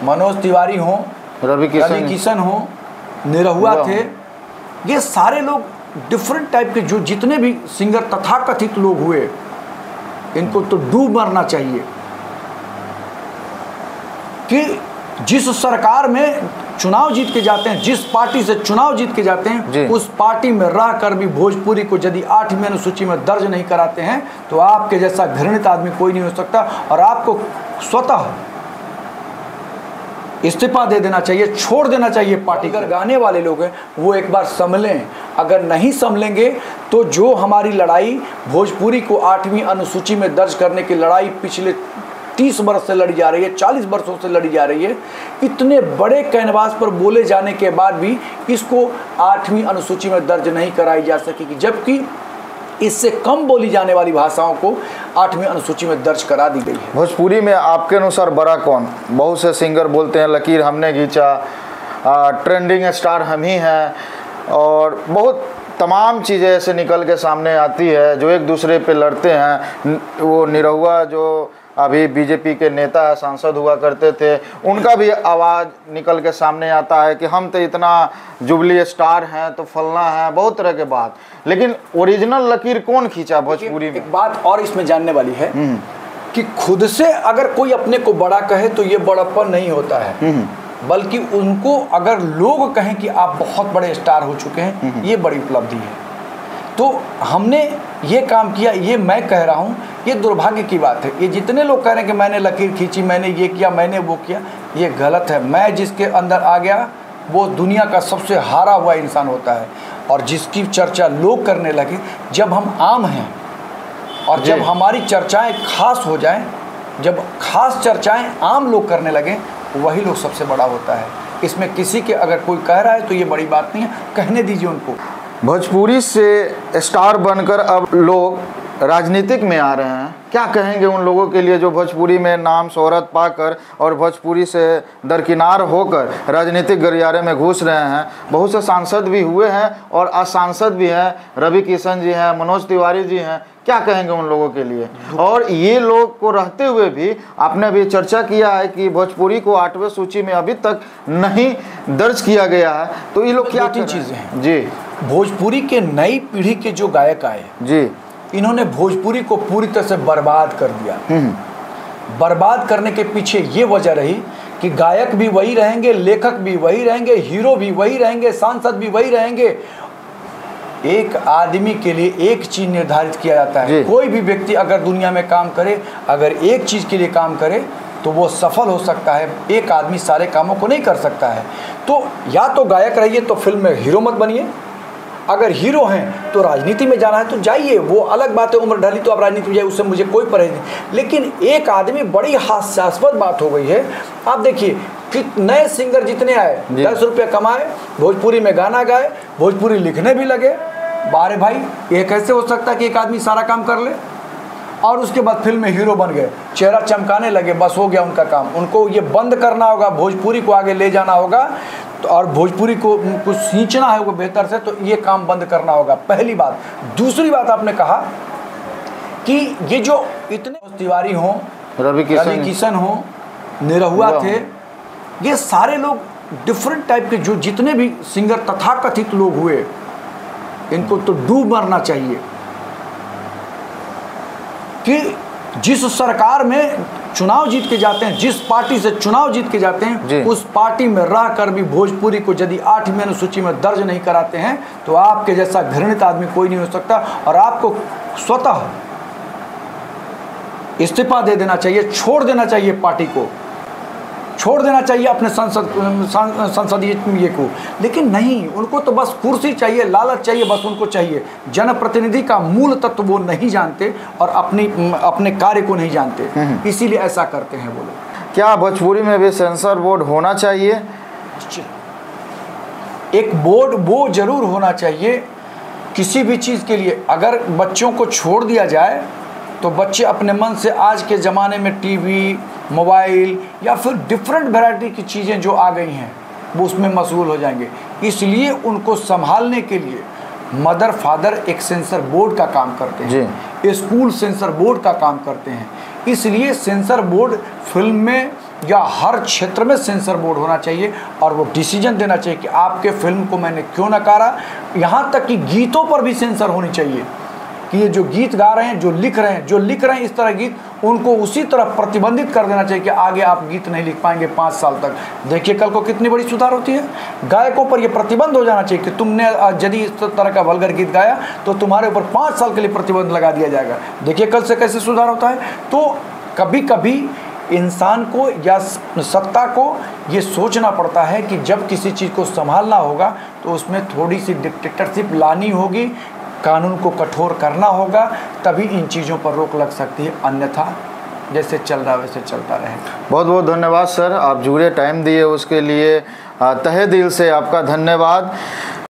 मनोज तिवारी हों, रवि किशन हों, निरहुआ थे, ये सारे लोग डिफरेंट टाइप के जो जितने भी सिंगर तथाकथित लोग हुए, इनको तो डूब मरना चाहिए कि जिस सरकार में चुनाव जीत के जाते हैं, जिस पार्टी से चुनाव जीत के जाते हैं, उस पार्टी में रह कर भी भोजपुरी को यदि 8वीं अनुसूची में दर्ज नहीं कराते हैं तो आपके जैसा घृणित आदमी कोई नहीं हो सकता और आपको स्वतः इस्तीफा दे देना चाहिए, छोड़ देना चाहिए पार्टी। अगर गाने वाले लोग हैं वो एक बार संभलें, अगर नहीं संभलेंगे तो जो हमारी लड़ाई भोजपुरी को 8वीं अनुसूची में दर्ज करने की लड़ाई पिछले 30 वर्ष से लड़ी जा रही है, 40 वर्षों से लड़ी जा रही है, इतने बड़े कैनवास पर बोले जाने के बाद भी इसको 8वीं अनुसूची में दर्ज नहीं कराई जा सकेगी, जबकि इससे कम बोली जाने वाली भाषाओं को 8वीं अनुसूची में दर्ज करा दी गई है। भोजपुरी में आपके अनुसार बड़ा कौन? बहुत से सिंगर बोलते हैं लकीर हमने खींचा, ट्रेंडिंग स्टार हम ही हैं, और बहुत तमाम चीज़ें ऐसे निकल के सामने आती है जो एक दूसरे पे लड़ते हैं। वो निरहुआ जो अभी बीजेपी के नेता है, सांसद हुआ करते थे, उनका भी आवाज़ निकल के सामने आता है कि हम तो इतना जुबली स्टार हैं तो फलना है, बहुत तरह के बात। लेकिन ओरिजिनल लकीर कौन खींचा भोजपुरी में? एक बात और इसमें जानने वाली है कि खुद से अगर कोई अपने को बड़ा कहे तो ये बड़प्पन नहीं होता है, बल्कि उनको अगर लोग कहें कि आप बहुत बड़े स्टार हो चुके हैं, ये बड़ी उपलब्धि है। तो हमने ये काम किया, ये मैं कह रहा हूँ, ये दुर्भाग्य की बात है। ये जितने लोग कह रहे हैं कि मैंने लकीर खींची, मैंने ये किया, मैंने वो किया, ये गलत है। मैं जिसके अंदर आ गया वो दुनिया का सबसे हारा हुआ इंसान होता है, और जिसकी चर्चा लोग करने लगे, जब हम आम हैं और जब हमारी चर्चाएं खास हो जाएं, जब खास चर्चाएं आम लोग करने लगें, वही लोग सबसे बड़ा होता है। इसमें किसी के अगर कोई कह रहा है तो ये बड़ी बात नहीं है, कहने दीजिए उनको। भोजपुरी से स्टार बनकर अब लोग राजनीतिक में आ रहे हैं, क्या कहेंगे उन लोगों के लिए जो भोजपुरी में नाम शोहरत पाकर और भोजपुरी से दरकिनार होकर राजनीतिक गलियारे में घुस रहे हैं? बहुत से सांसद भी हुए हैं और असांसद भी हैं, रवि किशन जी हैं, मनोज तिवारी जी हैं, क्या कहेंगे उन लोगों के लिए? और ये लोग को रहते हुए भी आपने भी चर्चा किया है कि भोजपुरी को 8वें सूची में अभी तक नहीं दर्ज किया गया है, तो ये लोग क्या चीज़ें हैं जी? भोजपुरी के नई पीढ़ी के जो गायक आए जी, इन्होंने भोजपुरी को पूरी तरह से बर्बाद कर दिया। बर्बाद करने के पीछे ये वजह रही कि गायक भी वही रहेंगे, लेखक भी वही रहेंगे, हीरो भी वही रहेंगे, सांसद भी वही रहेंगे। एक आदमी के लिए एक चीज़ निर्धारित किया जाता है। कोई भी व्यक्ति अगर दुनिया में काम करे, अगर एक चीज़ के लिए काम करे तो वो सफल हो सकता है। एक आदमी सारे कामों को नहीं कर सकता है। तो या तो गायक रहिए तो फिल्म में हीरो मत बनिए, अगर हीरो हैं तो राजनीति में जाना है तो जाइए, वो अलग बात है, उम्र ढली तो आप राजनीति में जाइए, उससे मुझे कोई परहेज नहीं। लेकिन एक आदमी, बड़ी हास्यास्पद बात हो गई है। आप देखिए कि नए सिंगर जितने आए, 10 रुपये कमाए, भोजपुरी में गाना गाए, भोजपुरी लिखने भी लगे। बारे भाई, ये कैसे हो सकता है कि एक आदमी सारा काम कर ले? और उसके बाद फिल्म में हीरो बन गए, चेहरा चमकाने लगे, बस हो गया उनका काम। उनको ये बंद करना होगा, भोजपुरी को आगे ले जाना होगा तो, और भोजपुरी को कुछ सींचना है वो बेहतर से, तो ये काम बंद करना होगा, पहली बात। दूसरी बात, आपने कहा कि ये जो इतने तिवारी हों, रवि किशन हों, निरहुआ थे, ये सारे लोग डिफरेंट टाइप के जो जितने भी सिंगर तथाकथित लोग हुए, इनको तो डूब मरना चाहिए कि जिस सरकार में चुनाव जीत के जाते हैं, जिस पार्टी से चुनाव जीत के जाते हैं, उस पार्टी में रह कर भी भोजपुरी को यदि 8वीं अनुसूची में दर्ज नहीं कराते हैं तो आपके जैसा घृणित आदमी कोई नहीं हो सकता और आपको स्वतः इस्तीफा दे देना चाहिए, छोड़ देना चाहिए पार्टी को, छोड़ देना चाहिए अपने संसदीय को। लेकिन नहीं, उनको तो बस कुर्सी चाहिए, लालच चाहिए, बस उनको चाहिए। जनप्रतिनिधि का मूल तत्व वो नहीं जानते और अपने कार्य को नहीं जानते, इसीलिए ऐसा करते हैं वो लोग। क्या भोजपुरी में भी सेंसर बोर्ड होना चाहिए? एक बोर्ड वो जरूर होना चाहिए किसी भी चीज़ के लिए। अगर बच्चों को छोड़ दिया जाए तो बच्चे अपने मन से आज के ज़माने में टीवी, मोबाइल या फिर डिफरेंट वैरायटी की चीज़ें जो आ गई हैं वो उसमें मशगूल हो जाएंगे। इसलिए उनको संभालने के लिए मदर फादर एक सेंसर बोर्ड का काम करते हैं, स्कूल सेंसर बोर्ड का काम करते हैं। इसलिए सेंसर बोर्ड फिल्म में या हर क्षेत्र में सेंसर बोर्ड होना चाहिए और वो डिसीजन देना चाहिए कि आपके फिल्म को मैंने क्यों नकारा। यहाँ तक कि गीतों पर भी सेंसर होनी चाहिए कि ये जो गीत गा रहे हैं, जो लिख रहे हैं इस तरह गीत, उनको उसी तरह प्रतिबंधित कर देना चाहिए कि आगे आप गीत नहीं लिख पाएंगे 5 साल तक। देखिए कल को कितनी बड़ी सुधार होती है। गायकों पर ये प्रतिबंध हो जाना चाहिए कि तुमने यदि इस तरह का वल्गर गीत गाया तो तुम्हारे ऊपर 5 साल के लिए प्रतिबंध लगा दिया जाएगा। देखिए कल से कैसे सुधार होता है। तो कभी कभी इंसान को या सत्ता को ये सोचना पड़ता है कि जब किसी चीज़ को संभालना होगा तो उसमें थोड़ी सी डिक्टेटरशिप लानी होगी, कानून को कठोर करना होगा, तभी इन चीज़ों पर रोक लग सकती है, अन्यथा जैसे चल रहा वैसे चलता रहे। बहुत बहुत धन्यवाद सर, आप जुड़े टाइम दिए उसके लिए तहे दिल से आपका धन्यवाद।